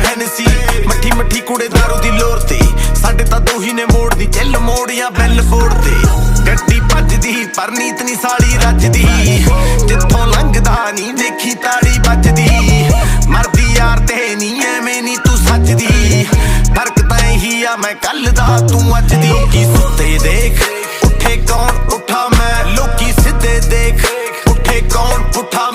ਹੈਨਸੀ ਮੱਠੀ ਮੱਠੀ ਕੁੜੇ ਦਾਰੂ ਦੀ ਲੋਰ ਤੇ ਸਾਡੇ ਤਾਂ ਦੋਹੀ ਨੇ ਮੋੜ ਦੀ ਚੱਲ ਮੋੜਿਆ ਬੈਲ ਫੋੜ ਤੇ ਗੱਡੀ ਭੱਜਦੀ ਪਰ ਨੀਤ ਨੀ ਸਾਲੀ ਰੱਜਦੀ ਜਿੱਥੋਂ ਲੰਘਦਾ ਨੀ ਦੇਖੀ ਤਾੜੀ ਵੱਜਦੀ ਮਰਦੀ ਯਾਰ ਤੇ ਨੀ ਐਵੇਂ ਨੀ ਤੂੰ ਸੱਜਦੀ ਫਰਕ ਤਾਂ ਇਹੀ ਆ ਮੈਂ ਕੱਲ ਦਾ ਤੂੰ ਅੱਜ ਦੀ ਲੋਕੀ ਸੁੱਤੇ ਦੇਖ ਉੱਠੇ ਕੌਣ ਉੱਠਾ ਮੈਂ ਲੋਕੀ ਸਿੱਧੇ ਦੇਖ ਉੱਠੇ ਕੌਣ ਉੱਠਾ